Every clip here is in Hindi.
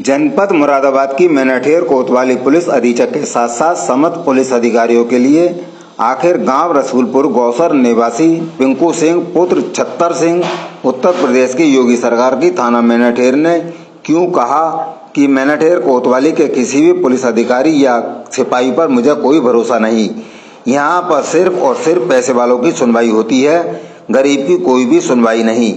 जनपद मुरादाबाद की मैनाठेर कोतवाली पुलिस अधीक्षक के साथ साथ समस्त पुलिस अधिकारियों के लिए आखिर गांव रसूलपुर गौसर निवासी पिंकू सिंह पुत्र छत्तर सिंह उत्तर प्रदेश की योगी सरकार की थाना मैनाठेर ने क्यों कहा कि मैनाठेर कोतवाली के किसी भी पुलिस अधिकारी या सिपाही पर मुझे कोई भरोसा नहीं। यहाँ पर सिर्फ और सिर्फ पैसे वालों की सुनवाई होती है, गरीब की कोई भी सुनवाई नहीं।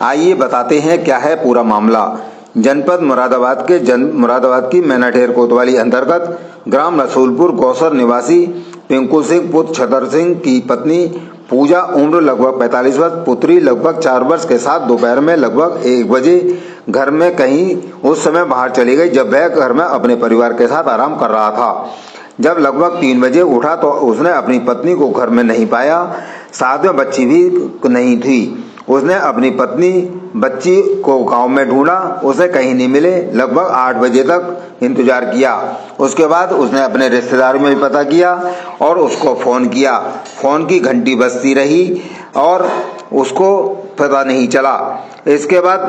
आइए बताते हैं क्या है पूरा मामला। जनपद मुरादाबाद की मैनाठेर कोतवाली अंतर्गत ग्राम रसूलपुर गौसर निवासी पिंकू सिंह पुत्र छतर सिंह की पत्नी पूजा उम्र लगभग 45 वर्ष, पुत्री लगभग 4 वर्ष के साथ दोपहर में लगभग 1 बजे घर में कहीं उस समय बाहर चली गई, जब वह घर में अपने परिवार के साथ आराम कर रहा था। जब लगभग 3 बजे उठा तो उसने अपनी पत्नी को घर में नहीं पाया, साथ में बच्ची भी नहीं थी। उसने अपनी पत्नी बच्ची को गांव में ढूंढा, उसे कहीं नहीं मिले। लगभग 8 बजे तक इंतजार किया। उसके बाद उसने अपने रिश्तेदार में भी पता किया और उसको फोन किया। फोन की घंटी बजती रही और उसको पता नहीं चला। इसके बाद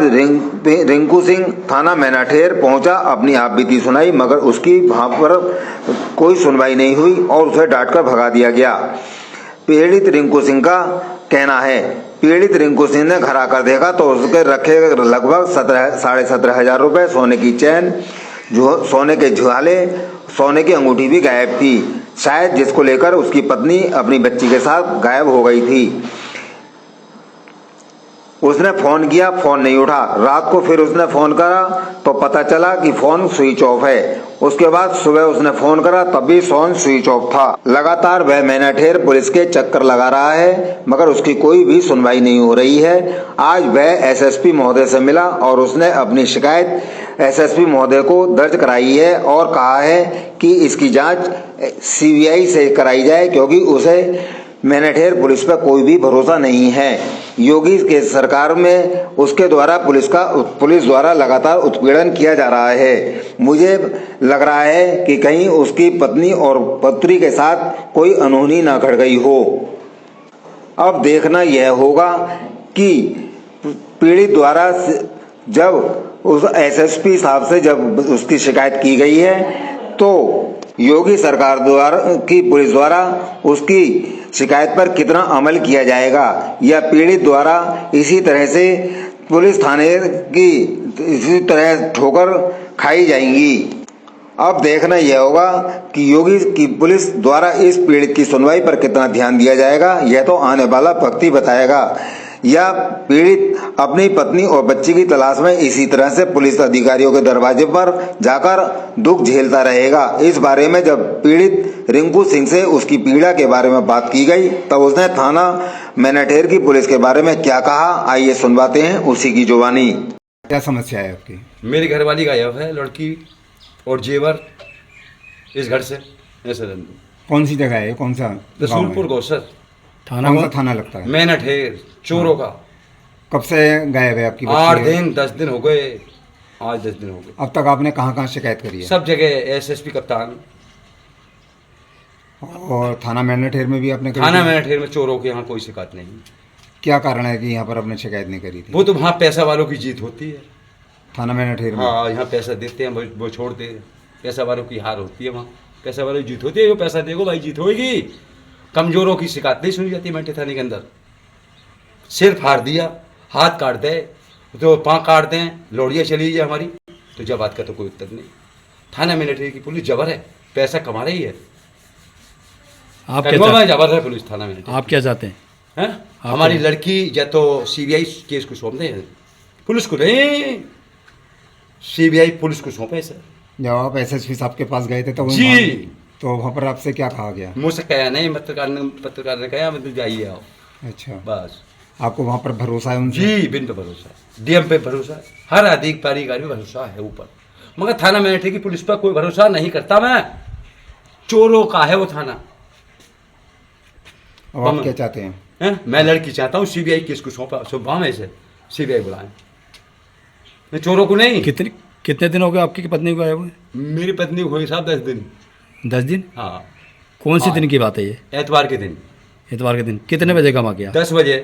रिंकू सिंह थाना मैनाठेर पहुंचा, अपनी आपबीती सुनाई, मगर उसकी वहां पर कोई सुनवाई नहीं हुई और उसे डांटकर भगा दिया गया। पीड़ित रिंकू सिंह का कहना है, पीड़ित रिंकू सिंह ने घर आकर देखा तो उसके रखे लगभग 17,500 रुपए, सोने की चैन, सोने के झुआले, सोने की अंगूठी भी गायब थी, शायद जिसको लेकर उसकी पत्नी अपनी बच्ची के साथ गायब हो गई थी। उसने फोन किया, फोन नहीं उठा। रात को फिर उसने फोन करा तो पता चला कि फोन स्विच ऑफ है। उसके बाद सुबह उसने फोन करा तब भी फोन स्विच ऑफ था। लगातार वह मैनाठेर पुलिस के चक्कर लगा रहा है, मगर उसकी कोई भी सुनवाई नहीं हो रही है। आज वह एसएसपी महोदय से मिला और उसने अपनी शिकायत एसएसपी महोदय को दर्ज कराई है और कहा है कि इसकी जांच सीबीआई से कराई जाए, क्योंकि उसे मैनाठेर पुलिस पर कोई भी भरोसा नहीं है। योगी के सरकार में उसके द्वारा पुलिस द्वारा लगातार उत्पीड़न किया जा रहा है। मुझे लग रहा है कि कहीं उसकी पत्नी और पुत्री के साथ कोई अनहोनी ना घट गई हो। अब देखना यह होगा कि पीड़ित द्वारा जब उस एसएसपी साहब से जब उसकी शिकायत की गई है तो योगी सरकार द्वारा की पुलिस द्वारा उसकी शिकायत पर कितना अमल किया जाएगा, या पीड़ित द्वारा इसी तरह से पुलिस थाने की इसी तरह ठोकर खाई जाएंगी। अब देखना यह होगा कि योगी की पुलिस द्वारा इस पीड़ित की सुनवाई पर कितना ध्यान दिया जाएगा, यह तो आने वाला वक्त ही बताएगा। या पीड़ित अपनी पत्नी और बच्ची की तलाश में इसी तरह से पुलिस अधिकारियों के दरवाजे पर जाकर दुख झेलता रहेगा। इस बारे में जब पीड़ित रिंकू सिंह से उसकी पीड़ा के बारे में बात की गई तब उसने थाना मैनाठेर की पुलिस के बारे में क्या कहा, आइए सुनवाते हैं उसी की जुबानी। क्या समस्या है आपकी? मेरी घरवाली गायब है, लड़की और जेवर इस घर से ऐसे। कौन सी जगह है, कौन सा? रसूलपुर गौसर थाना। कौन सा थाना लगता है? मैनाठेर चोरों का। कब से गायब है आपकी? 8 दिन 10 दिन हो गए, आज 10 दिन हो गए। अब तक आपने कहाँ कहाँ शिकायत करी है? सब जगह, एसएसपी कप्तान और थाना मैनाठेर में भी आपने करी? थाना मैनाठेर में चोरों के यहाँ कोई शिकायत नहीं। क्या कारण है कि यहाँ पर आपने शिकायत नहीं करी थी? वो तो वहाँ पैसा वालों की जीत होती है। थाना मैनाठेर में? हाँ, यहाँ पैसा देते हैं वो छोड़ते हैं, पैसा वालों की हार होती है। वहाँ पैसा वालों की जीत होती है, वो पैसा देखो भाई जीत होगी। कमजोरों की शिकायत नहीं सुनी जाती मैनाठेर थाने के अंदर। सिर फाड़ दिया, हाथ काट दे तो पाँव काट दें, लौड़िया चली जाए हमारी, तो जब बात का तो कोई उत्तर नहीं। थाना मैनाठेर की पुलिस जबर है, पैसा कमा रही है। आप क्या जबर है पुलिस थाना में। आप क्या चाहते हैं? हमारी लड़की या तो सीबीआई केस को सौंप दें, पुलिस को नहीं, सीबीआई पुलिस को सौंपे सर। जब आप एसएसपी साहब के पास गए थे तो जी, तो वहाँ पर आपसे क्या कहा गया? मुझसे कहा नहीं, पत्रकार ने कहा मतलब जाइए आओ। अच्छा, बस। आपको वहाँ पर भरोसा है उनसे? जी, बिन पे भरोसा है, डीएम पे भरोसा है, हर अधिकारी पे भरोसा है ऊपर, मगर थाना मैनाठेर की पुलिस पर कोई भरोसा नहीं करता मैं। चोरों का है वो थाना। अब आप क्या चाहते हैं? मैं लड़की चाहता हूँ सीबीआई केस को सौंपा में से सीबीआई बुलाएं, मैं चोरों को नहीं। कितने दिन हो गए आपकी पत्नी को गायब हुए? मेरी पत्नी को हुई साहब 10 दिन। 10 दिन? हाँ। कौन सी दिन की बात है ये? एतवार के दिन। एतवार के दिन कितने बजे का गया? 10 बजे।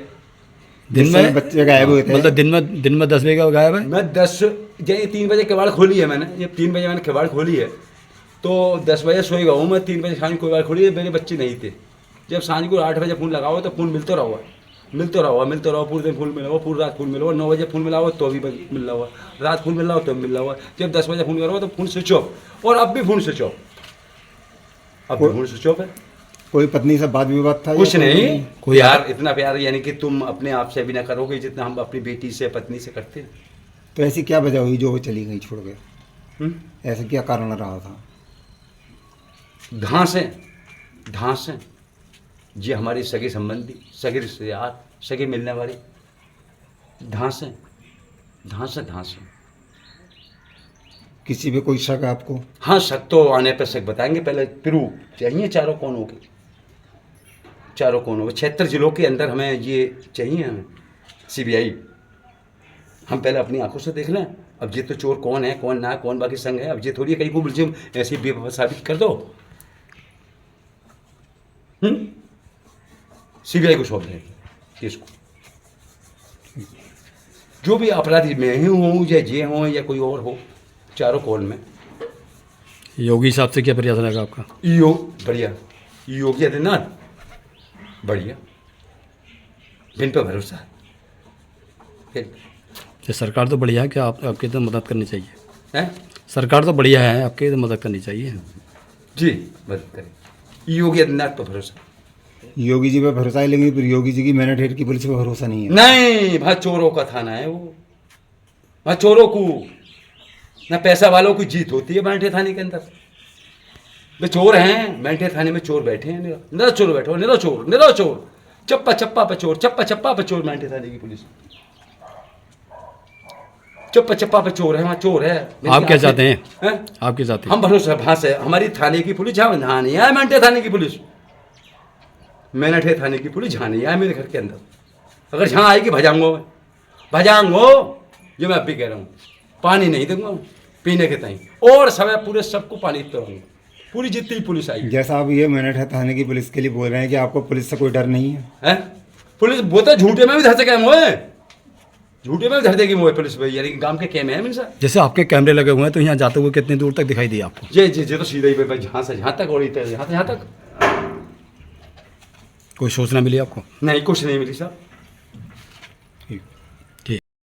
दिन में बच्चे गायब हुए थे? मतलब दिन में 10 बजे का गायब है? मैं 10 ये 3 बजे किवाड़ खोली है मैंने, ये 3 बजे मैंने किवाड़ खोली है, तो 10 बजे सोएगा हूँ मैं, 3 बजे शाम को किवाड़ खोली है, मेरे बच्चे नहीं थे। जब सांझ को 8 बजे फ़ोन लगाओ तो फ़ोन मिलते रहो, पूरे दिन फ़ोन मिला हुआ, पूरी रात फ़ोन मिला हुआ, 9 बजे फ़ोन मिला हुआ तो भी मिल रहा हुआ, रात फ़ोन मिल रहा हो तो मिल रहा हुआ, जब 10 बजे फ़ोन करो तो फ़ोन स्विच ऑफ, और अब भी फ़ोन स्विच ऑफ, अब भी फ़ोन स्विच ऑफ है। कोई पत्नी से वाद विवाद था? कुछ या नहीं, कोई यार इतना प्यार यानी कि तुम अपने आप से भी ना करोगे जितना हम अपनी बेटी से पत्नी से करते हैं। तो ऐसी क्या वजह हुई जो वो चली गई छोड़ के? हम्म? ऐसा क्या कारण रहा था? धांस है ये हमारी सगे संबंधी, सगे रिश्तेदार, सगे मिलने वाली, धांस है। किसी पे कोई शक है आपको? हाँ, शक तो आने पर शक बताएंगे, पहले प्रूफ चाहिए चारों कोनों के, 76 जिलों के अंदर हमें ये चाहिए, हमें CBI। हम पहले अपनी आंखों से देख लें, अब ये तो चोर कौन है, कौन ना, कौन बाकी संग है, अब ये थोड़ी कहीं को मुझे ऐसी बेवफा साबित कर दो। CBI को सौंप दें केस को, जो भी अपराधी मैं ही हूँ या ये हूँ या कोई और हो, चारों कौन में। योगी साहब से क्या प्रयास रहेगा आपका? बढ़िया, योगी आदित्यनाथ बढ़िया, जिन पर भरोसा है। फिर ये सरकार तो बढ़िया है, क्या आपकी तो मदद करनी चाहिए? हैं? सरकार तो बढ़िया है, आपकी तो मदद करनी चाहिए। जी, मदद करें, योगी आदित्यनाथ पर भरोसा। योगी जी पे भरोसा है, लेकिन फिर योगी जी की मैनेठेर की पुलिस पे भरोसा नहीं है। नहीं, वहाँ चोरों का थाना है वो, वहाँ चोरों को ना पैसा वालों की जीत होती है मैंठे थाने के अंदर। वे चोर हैं, मैंठे थाने में चोर बैठे हैं, निरा चोर बैठे हो, निरा चोर, चप्पा पे चोर, मैंठे थाने की पुलिस चप्पा पे चोर है, वहाँ चोर है। आप क्या चाहते हैं? आप क्या चाहते हैं? हम भरोसा वहाँ से हमारी थाने की पुलिस जहाँ नहीं है, मैंठे थाने की पुलिस, मैंठे थाने की पुलिस जहाँ नहीं है मेरे घर के अंदर, अगर जहाँ आएगी भजाऊंगो, जो मैं अब भी कह रहा हूँ, पानी नहीं दूंगा पीने के ताई, और समय पूरे सबको पानी पिलाऊंगा, पूरी जितनी पुलिस आई। जैसा आप ये मैनेठेर थाने की पुलिस के लिए बोल रहे हैं कि आपको पुलिस से कोई डर नहीं है? पुलिस वो तो झूठे में भी धर सके मोए, झूठे में भी धर देगी मोए पुलिस भाई, यानी कि गांव के कैमे हैं मिनसा। जैसे आपके कैमरे लगे हुए हैं, तो यहाँ जाते हुए कितनी दूर तक दिखाई दिया आपको? ये तो सीधा ही भाई, जहाँ से जहाँ तक, और यहाँ से यहाँ तक। कोई सूचना मिली आपको? नहीं, कुछ नहीं मिली साहब।